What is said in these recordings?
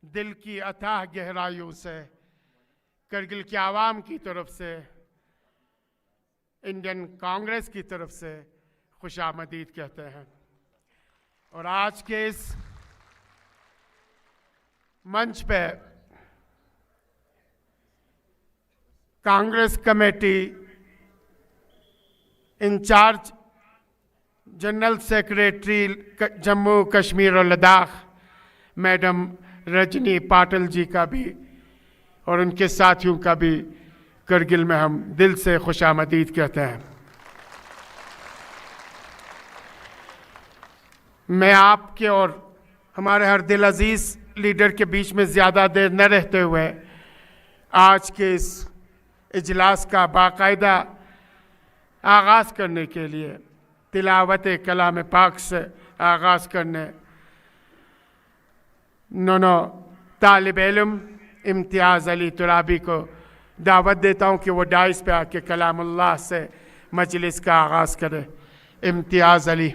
दिल की अथाह गहराइयों से करगिल की आवाम की तरफ से, इंडियन कांग्रेस की तरफ से खुशामदीद कहते हैं। और आज के इस मंच पे Congress committee in charge general secretary Jammu Kashmir और लद्दाख मैडम रजनी पाटिल जी का भी और उनके साथियों का भी करगिल में हम दिल से खुशामदीद कहते हैं। मैं आपके और हमारे हर दिल अजीज लीडर के बीच में ज़्यादा देर न रहते हुए आज के इस इजलास का बाकायदा आगाज़ करने के लिए तिलावत कलाम पाक से आगाज़ करने दोनों तालिब इल्म इम्तियाज़ अली तुराबी को दावत देता हूँ कि वो डाइस पे आके कलामुल्लाह से मजलिस का आगाज़ करें। इम्तियाज़ अली।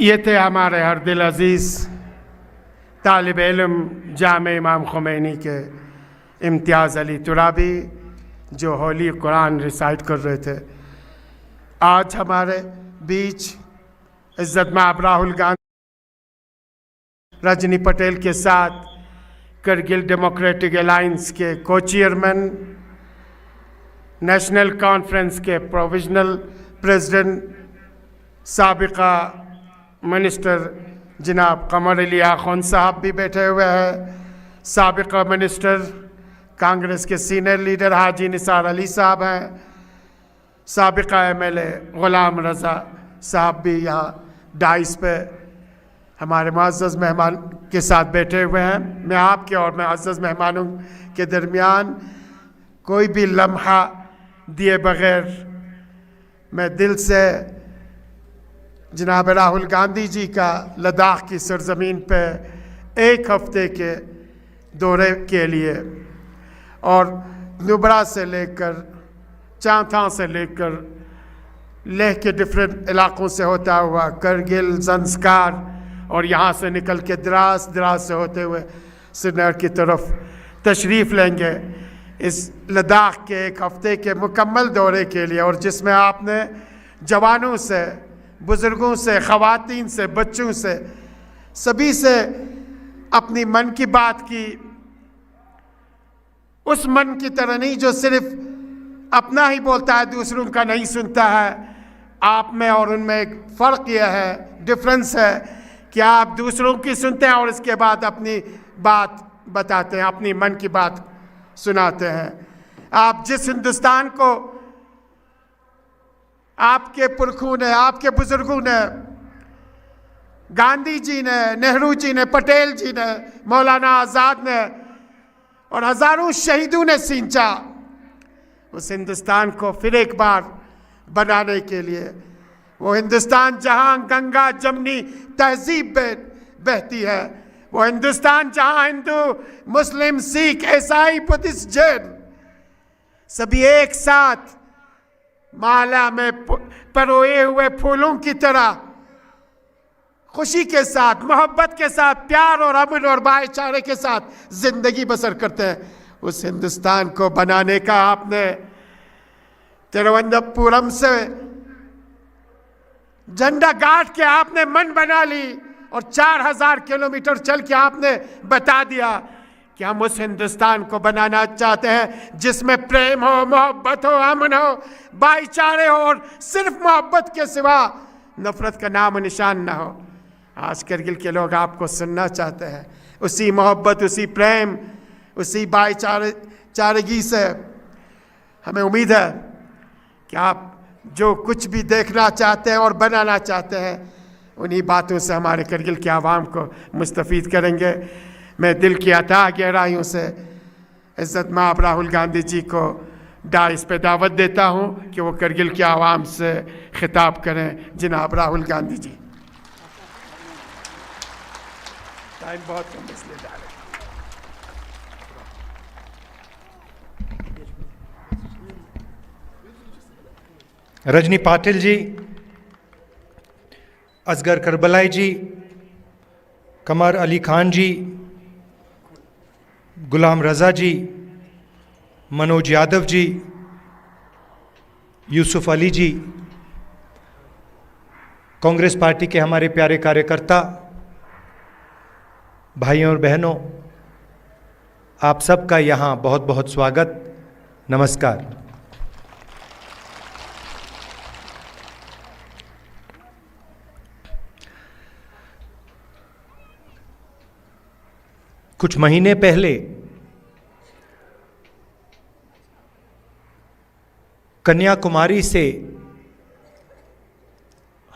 ये थे हमारे हर दिल अजीज़ तालिब इल्म जामे इमाम खुमैनी के इम्तियाज़ अली तुराबी जो होली कुरान रिसाइट कर रहे थे। आज हमारे बीच इज़्ज़त माब राहुल गांधी, रजनी पटेल के साथ करगिल डेमोक्रेटिक अलायंस के को चेयरमैन, नेशनल कॉन्फ्रेंस के प्रोविजनल प्रेसिडेंट, साबिका मिनिस्टर जनाब कमर अली आखुन साहब भी बैठे हुए हैं, साबिका मिनिस्टर कांग्रेस के सीनियर लीडर हाजी निसार अली साहब हैं, साबिका MLA ग़ुलाम रज़ा साहब भी यहाँ डाइस पे हमारे मुअज़्ज़ज़ मेहमान के साथ बैठे हुए हैं। मैं आपके और मुअज़्ज़ज़ मेहमानों के दरमियान कोई भी लम्हा दिए बग़ैर मैं दिल से जनाब राहुल गांधी जी का लद्दाख की सरज़मीन पे एक हफ़्ते के दौरे के लिए और नुब्रा से लेकर चांथा से लेकर लेह के डिफरेंट इलाक़ों से होता हुआ करगिल, ज़ंस्कार और यहाँ से निकल के द्रास से होते हुए श्रीनगर की तरफ तशरीफ़ लेंगे इस लद्दाख के एक हफ़्ते के मुकम्मल दौरे के लिए, और जिसमें आपने जवानों से, बुज़ुर्गों से, ख़वातीन से, बच्चों से, सभी से अपनी मन की बात की। उस मन की तरह नहीं जो सिर्फ अपना ही बोलता है, दूसरों का नहीं सुनता है। आप में और उनमें एक फ़र्क यह है, डिफरेंस है कि आप दूसरों की सुनते हैं और इसके बाद अपनी बात बताते हैं, अपनी मन की बात सुनाते हैं। आप जिस हिंदुस्तान को आपके पुरखों ने, आपके बुजुर्गों ने, गांधी जी ने, नेहरू जी ने, पटेल जी ने, मौलाना आज़ाद ने और हज़ारों शहीदों ने सींचा, उस हिंदुस्तान को फिर एक बार बनाने के लिए, वो हिंदुस्तान जहाँ गंगा जमनी तहजीब बहती है, वो हिंदुस्तान जहाँ हिंदू, मुस्लिम, सिख, ईसाई, बुद्धिस्ट, जैन सभी एक साथ माला में परोए हुए फूलों की तरह खुशी के साथ, मोहब्बत के साथ, प्यार और अमन और भाईचारे के साथ जिंदगी बसर करते हैं। उस हिंदुस्तान को बनाने का आपने तिरुवनंतपुरम से झंडा गाड़ के आपने मन बना ली और 4000 किलोमीटर चल के आपने बता दिया कि हम उस हिंदुस्तान को बनाना चाहते हैं जिसमें प्रेम हो, मोहब्बत हो, अमन हो, भाईचारे हो और सिर्फ मोहब्बत के सिवा नफरत का नाम निशान ना हो। आज करगिल के लोग आपको सुनना चाहते हैं। उसी मोहब्बत, उसी प्रेम, उसी भाईचारगी से हमें उम्मीद है कि आप जो कुछ भी देखना चाहते हैं और बनाना चाहते हैं, उन्हीं बातों से हमारे करगिल के आवाम को मुस्तफ़ीद करेंगे। मैं दिल की अता गहराइयों से इज़्ज़त माब राहुल गांधी जी को डाइस पे दावत देता हूँ कि वो करगिल के आवाम से खिताब करें। जनाब राहुल गांधी जी। टाइम बहुत कम इसलिए जा रहे हैं। रजनी पाटिल जी, असगर करबलाई जी, कमर अली खान जी, गुलाम रज़ा जी, मनोज यादव जी, यूसुफ अली जी, कांग्रेस पार्टी के हमारे प्यारे कार्यकर्ता, भाइयों और बहनों, आप सबका यहाँ बहुत बहुत स्वागत, नमस्कार। कुछ महीने पहले कन्याकुमारी से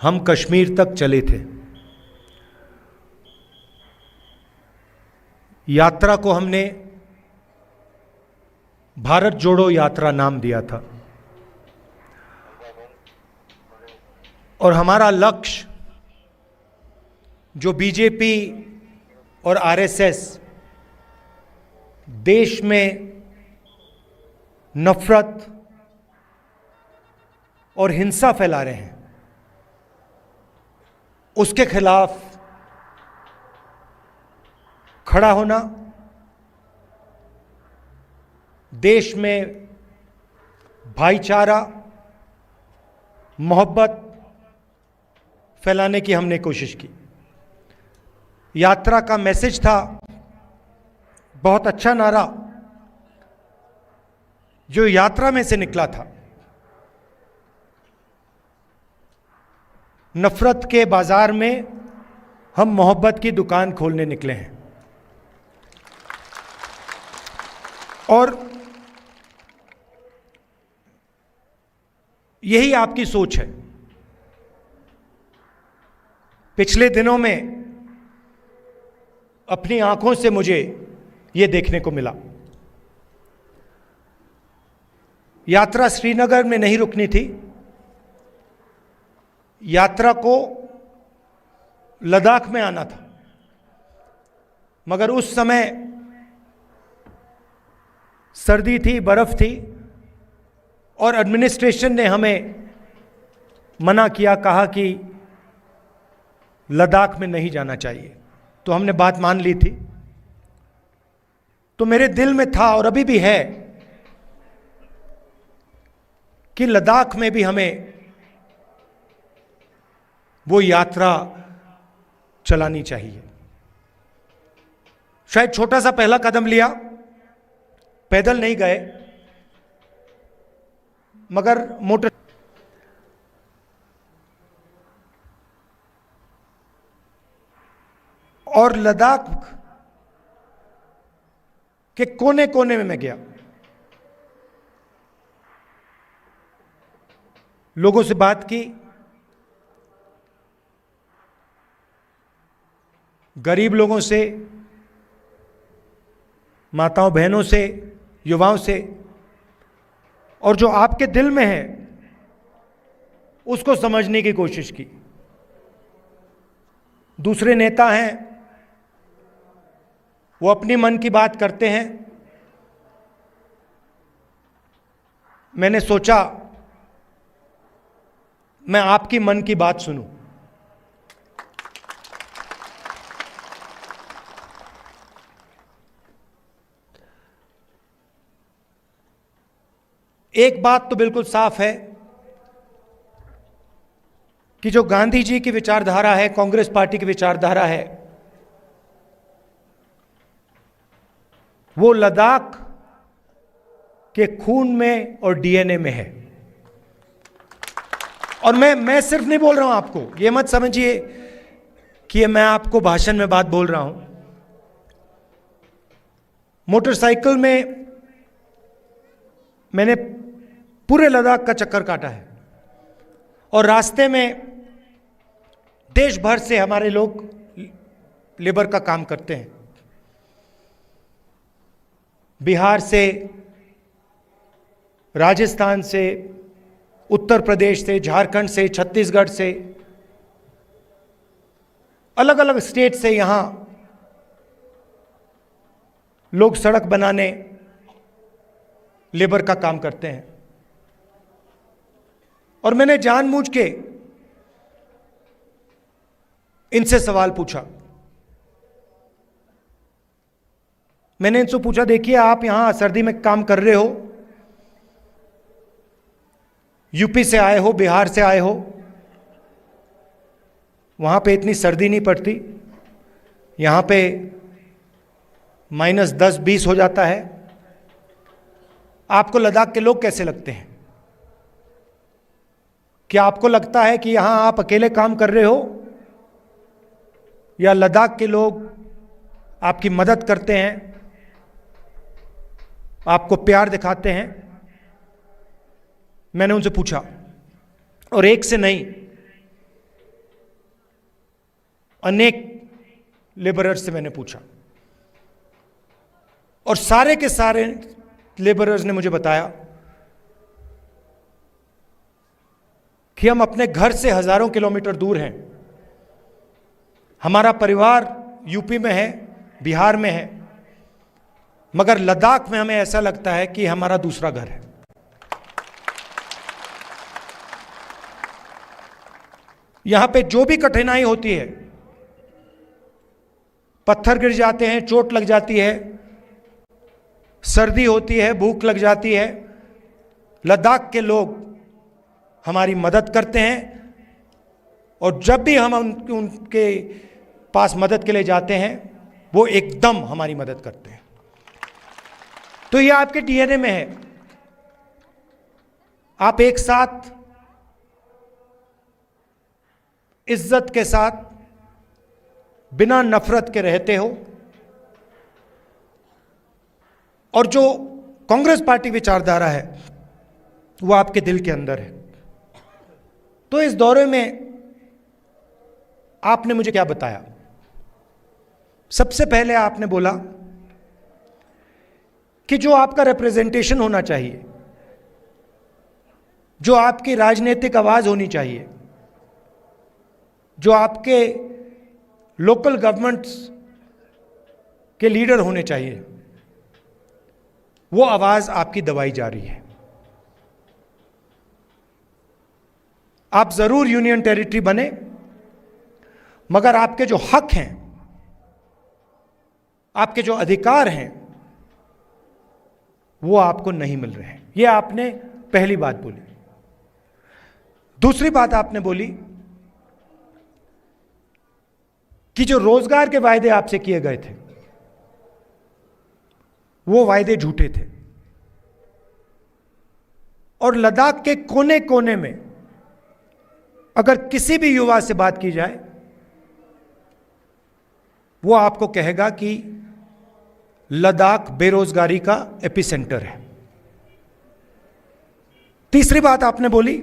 हम कश्मीर तक चले थे। यात्रा को हमने भारत जोड़ो यात्रा नाम दिया था और हमारा लक्ष्य जो बीजेपी और आरएसएस देश में नफरत और हिंसा फैला रहे हैं, उसके खिलाफ खड़ा होना, देश में भाईचारा, मोहब्बत फैलाने की हमने कोशिश की। यात्रा का मैसेज था बहुत अच्छा नारा जो यात्रा में से निकला था, नफरत के बाजार में हम मोहब्बत की दुकान खोलने निकले हैं। और यही आपकी सोच है। पिछले दिनों में अपनी आंखों से मुझे यह देखने को मिला। यात्रा श्रीनगर में नहीं रुकनी थी, यात्रा को लद्दाख में आना था, मगर उस समय सर्दी थी, बर्फ थी और एडमिनिस्ट्रेशन ने हमें मना किया, कहा कि लद्दाख में नहीं जाना चाहिए। तो हमने बात मान ली थी। तो मेरे दिल में था और अभी भी है कि लद्दाख में भी हमें वो यात्रा चलानी चाहिए। शायद छोटा सा पहला कदम लिया, पैदल नहीं गए, मगर मोटर और लद्दाख के कोने कोने में मैं गया, लोगों से बात की, गरीब लोगों से, माताओं बहनों से, युवाओं से, और जो आपके दिल में है उसको समझने की कोशिश की। दूसरे नेता हैं, वो अपनी मन की बात करते हैं। मैंने सोचा मैं आपकी मन की बात सुनूं। एक बात तो बिल्कुल साफ है कि जो गांधी जी की विचारधारा है, कांग्रेस पार्टी की विचारधारा है, वो लद्दाख के खून में और डीएनए में है। और मैं सिर्फ नहीं बोल रहा हूं आपको, ये मत समझिए कि मैं आपको भाषण में बात बोल रहा हूं। मोटरसाइकिल में मैंने पूरे लद्दाख का चक्कर काटा है और रास्ते में देश भर से हमारे लोग लेबर का काम करते हैं। बिहार से, राजस्थान से, उत्तर प्रदेश से, झारखंड से, छत्तीसगढ़ से, अलग अलग स्टेट से यहां लोग सड़क बनाने, लेबर का काम करते हैं। और मैंने जानबूझ के इनसे सवाल पूछा। मैंने इनसे पूछा, देखिए आप यहां सर्दी में काम कर रहे हो, यूपी से आए हो, बिहार से आए हो, वहां पे इतनी सर्दी नहीं पड़ती, यहां पे -10-20 हो जाता है, आपको लद्दाख के लोग कैसे लगते हैं? क्या आपको लगता है कि यहां आप अकेले काम कर रहे हो या लद्दाख के लोग आपकी मदद करते हैं, आपको प्यार दिखाते हैं? मैंने उनसे पूछा, और एक से नहीं, अनेक लेबरर्स से मैंने पूछा, और सारे के सारे लेबरर्स ने मुझे बताया कि हम अपने घर से हजारों किलोमीटर दूर हैं, हमारा परिवार यूपी में है, बिहार में है, मगर लद्दाख में हमें ऐसा लगता है कि हमारा दूसरा घर है। यहां पे जो भी कठिनाई होती है, पत्थर गिर जाते हैं, चोट लग जाती है, सर्दी होती है, भूख लग जाती है, लद्दाख के लोग हमारी मदद करते हैं। और जब भी हम उनके पास मदद के लिए जाते हैं, वो एकदम हमारी मदद करते हैं। तो ये आपके डीएनए में है। आप एक साथ इज्जत के साथ बिना नफरत के रहते हो, और जो कांग्रेस पार्टी विचारधारा है वो आपके दिल के अंदर है। तो इस दौरे में आपने मुझे क्या बताया? सबसे पहले आपने बोला कि जो आपका रिप्रेजेंटेशन होना चाहिए, जो आपकी राजनीतिक आवाज होनी चाहिए, जो आपके लोकल गवर्नमेंट्स के लीडर होने चाहिए, वो आवाज आपकी दबाई जा रही है। आप जरूर यूनियन टेरिटरी बने, मगर आपके जो हक हैं, आपके जो अधिकार हैं, वो आपको नहीं मिल रहे हैं। ये आपने पहली बात बोली। दूसरी बात आपने बोली कि जो रोजगार के वायदे आपसे किए गए थे वो वायदे झूठे थे, और लद्दाख के कोने कोने में अगर किसी भी युवा से बात की जाए वो आपको कहेगा कि लद्दाख बेरोजगारी का एपिसेंटर है। तीसरी बात आपने बोली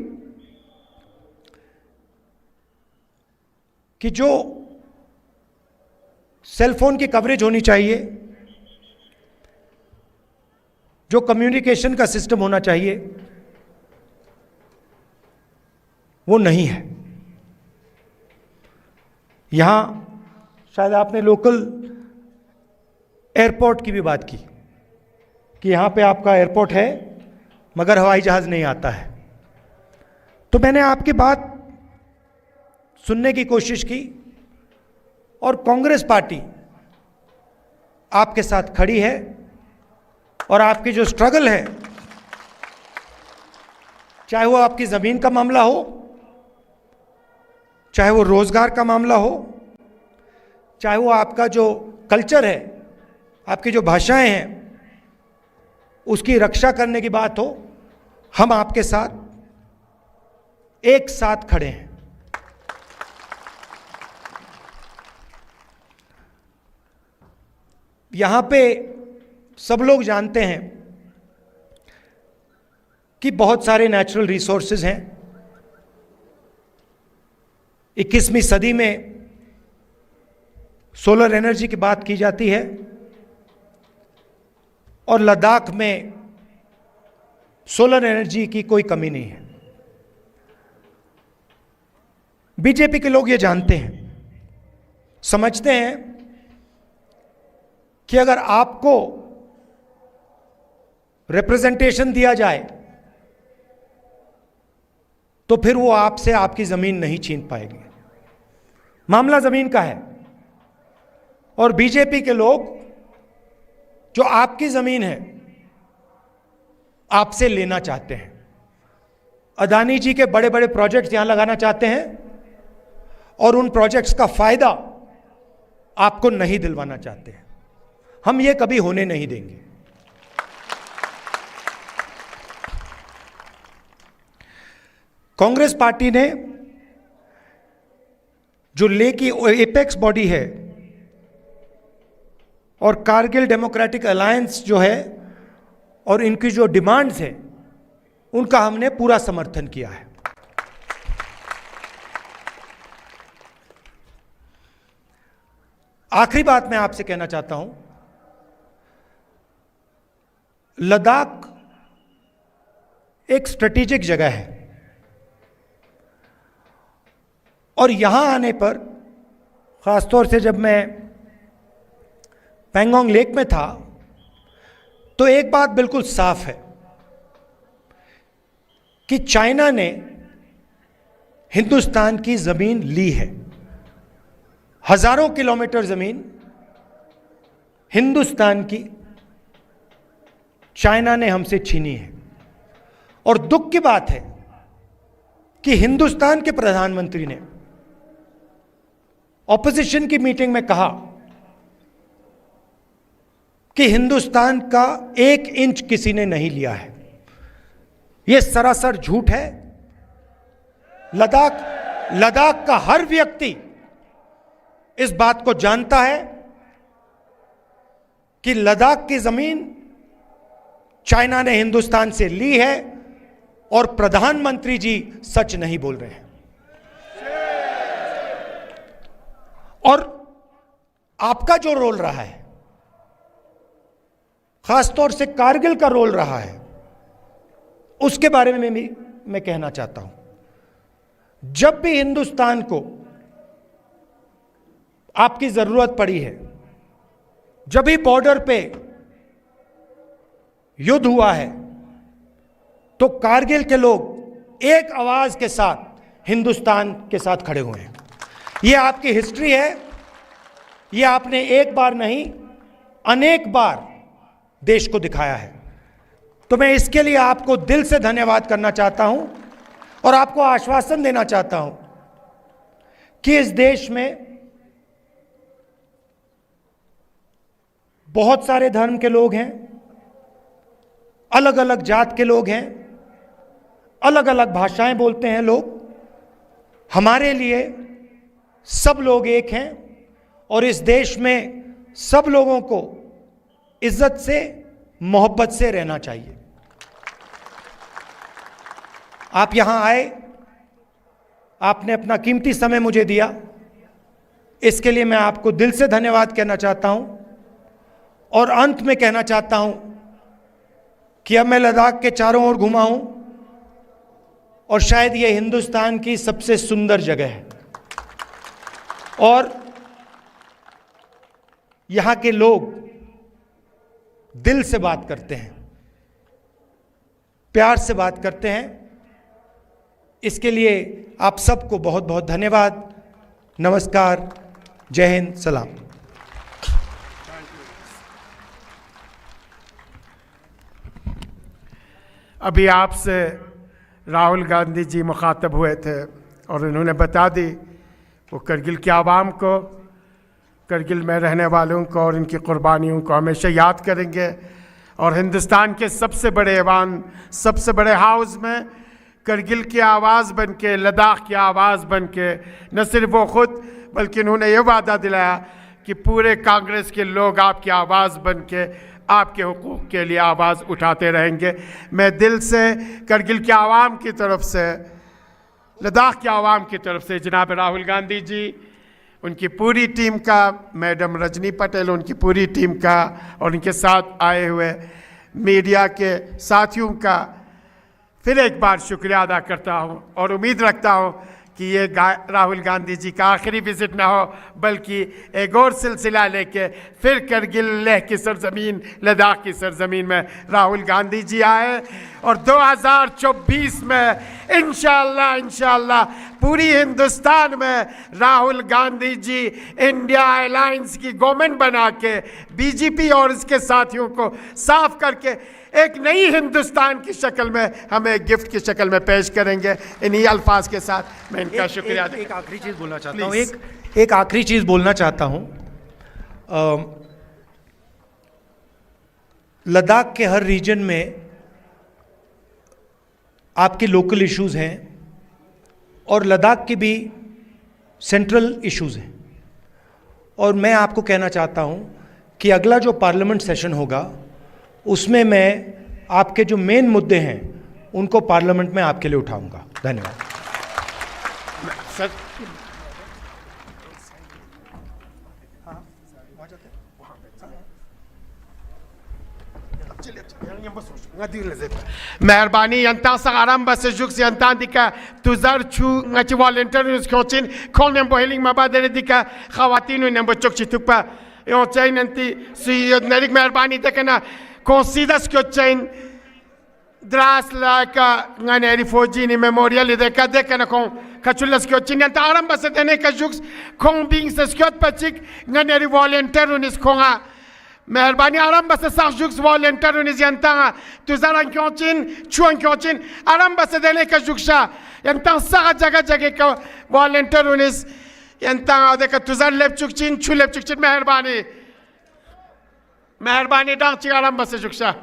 कि जो सेलफोन की कवरेज होनी चाहिए, जो कम्युनिकेशन का सिस्टम होना चाहिए, वो नहीं है। यहां शायद आपने लोकल एयरपोर्ट की भी बात की कि यहां पे आपका एयरपोर्ट है मगर हवाई जहाज नहीं आता है। तो मैंने आपकी बात सुनने की कोशिश की, और कांग्रेस पार्टी आपके साथ खड़ी है, और आपकी जो स्ट्रगल है, चाहे वो आपकी जमीन का मामला हो, चाहे वो रोजगार का मामला हो, चाहे वो आपका जो कल्चर है, आपकी जो भाषाएं हैं, उसकी रक्षा करने की बात हो, हम आपके साथ एक साथ खड़े हैं। यहां पे सब लोग जानते हैं कि बहुत सारे नेचुरल रिसोर्सेज हैं। 21वीं सदी में सोलर एनर्जी की बात की जाती है, और लद्दाख में सोलर एनर्जी की कोई कमी नहीं है। बीजेपी के लोग ये जानते हैं, समझते हैं कि अगर आपको रिप्रेजेंटेशन दिया जाए तो फिर वो आपसे आपकी जमीन नहीं छीन पाएगी। मामला जमीन का है, और बीजेपी के लोग जो आपकी जमीन है आपसे लेना चाहते हैं। अदानी जी के बड़े बड़े प्रोजेक्ट्स यहां लगाना चाहते हैं, और उन प्रोजेक्ट्स का फायदा आपको नहीं दिलवाना चाहते हैं। हम ये कभी होने नहीं देंगे। कांग्रेस पार्टी ने जो लेह की एपेक्स बॉडी है और कारगिल डेमोक्रेटिक अलायंस जो है, और इनकी जो डिमांड्स हैं, उनका हमने पूरा समर्थन किया है। आखिरी बात मैं आपसे कहना चाहता हूं, लद्दाख एक स्ट्रेटेजिक जगह है, और यहां आने पर, खासतौर से जब मैं पैंगोंग लेक में था, तो एक बात बिल्कुल साफ है कि चाइना ने हिंदुस्तान की जमीन ली है। हजारों किलोमीटर जमीन हिंदुस्तान की चाइना ने हमसे छीनी है। और दुख की बात है कि हिंदुस्तान के प्रधानमंत्री ने ऑपोजिशन की मीटिंग में कहा कि हिंदुस्तान का 1 इंच किसी ने नहीं लिया है। यह सरासर झूठ है। लद्दाख का हर व्यक्ति इस बात को जानता है कि लद्दाख की जमीन चाइना ने हिंदुस्तान से ली है और प्रधानमंत्री जी सच नहीं बोल रहे हैं। और आपका जो रोल रहा है, खासतौर से कारगिल का रोल रहा है, उसके बारे में मैं कहना चाहता हूं। जब भी हिंदुस्तान को आपकी जरूरत पड़ी है, जब भी बॉर्डर पे युद्ध हुआ है, तो कारगिल के लोग एक आवाज के साथ हिंदुस्तान के साथ खड़े हुए हैं। यह आपकी हिस्ट्री है। यह आपने एक बार नहीं, अनेक बार देश को दिखाया है। तो मैं इसके लिए आपको दिल से धन्यवाद करना चाहता हूं और आपको आश्वासन देना चाहता हूं कि इस देश में बहुत सारे धर्म के लोग हैं, अलग अलग जात के लोग हैं, अलग अलग भाषाएं बोलते हैं लोग। हमारे लिए सब लोग एक हैं और इस देश में सब लोगों को इज्जत से, मोहब्बत से रहना चाहिए। आप यहां आए, आपने अपना कीमती समय मुझे दिया, इसके लिए मैं आपको दिल से धन्यवाद कहना चाहता हूं। और अंत में कहना चाहता हूं कि अब मैं लद्दाख के चारों ओर घुमा हूं और शायद यह हिंदुस्तान की सबसे सुंदर जगह है और यहां के लोग दिल से बात करते हैं, प्यार से बात करते हैं। इसके लिए आप सबको बहुत बहुत धन्यवाद। नमस्कार, जय हिंद, सलाम। अभी आपसे राहुल गांधी जी मुखातब हुए थे और उन्होंने बता दी वो करगिल के आवाम को, करगिल में रहने वालों को और इनकी कुर्बानियों को हमेशा याद करेंगे। और हिंदुस्तान के सबसे बड़े ऐवान, सबसे बड़े हाउस में करगिल की आवाज़ बन के, लद्दाख की आवाज़ बन के न सिर्फ वो ख़ुद बल्कि उन्होंने ये वादा दिलाया कि पूरे कांग्रेस के लोग आपकी आवाज़ बन के आपके हुकूक़ के लिए आवाज़ उठाते रहेंगे। मैं दिल से करगिल के आवाम की तरफ से, लद्दाख के आवाम की तरफ से जनाब राहुल गांधी जी, उनकी पूरी टीम का, मैडम रजनी पटेल, उनकी पूरी टीम का और उनके साथ आए हुए मीडिया के साथियों का फिर एक बार शुक्रिया अदा करता हूं और उम्मीद रखता हूं कि ये राहुल गांधी जी का आखिरी विज़िट ना हो, बल्कि एक और सिलसिला लेके फिर करगिल, लेह की सरजमीन, लद्दाख की सरजमीन में राहुल गांधी जी आए और 2024 में इंशाअल्लाह पूरी हिंदुस्तान में राहुल गांधी जी इंडिया अलायंस की गवर्नमेंट बना के बीजेपी और इसके साथियों को साफ करके एक नई हिंदुस्तान की शक्ल में हमें गिफ्ट की शक्ल में पेश करेंगे। इन्हीं अल्फाज के साथ मैं इनका शुक्रिया एक आखिरी चीज़ बोलना चाहता हूँ। एक आखिरी चीज़ बोलना चाहता हूँ। लद्दाख के हर रीजन में आपके लोकल इश्यूज़ हैं और लद्दाख के भी सेंट्रल इश्यूज़ हैं। और मैं आपको कहना चाहता हूँ कि अगला जो पार्लियामेंट सेशन होगा उसमें मैं आपके जो मेन मुद्दे हैं उनको पार्लियामेंट में आपके लिए उठाऊंगा। धन्यवाद सर। मेहरबानी यंता सगारम बस जुक्स यंता दिका तुजार छु ngach volunteers कोचिन कोनेम बोहिलिंग मबादरे दिका खवातीन नंबर चोक चितुपा यो चाइन अंती सी नरिक मेहरबानी देखना considas que o chain dras la ka ngane refugee ni memorial de ka na kon kachulas que o chain ta aram bas dene ka jux kon bing se skot pachik ngane volunteer unis konga मेहरबानी आराम बस साख Zouks volunteer उन्हें जनता तुझारां क्यों चिन चुन क्यों चिन आराम बस देने का जुक्शा जनता साख जगह जगह का वॉलंटियर उन्हें जनता आधे का तुझार लेप चुक चिन चु लेप चुक चिन मेहरबानी Meherbani dağ çıkaran bası çuksa.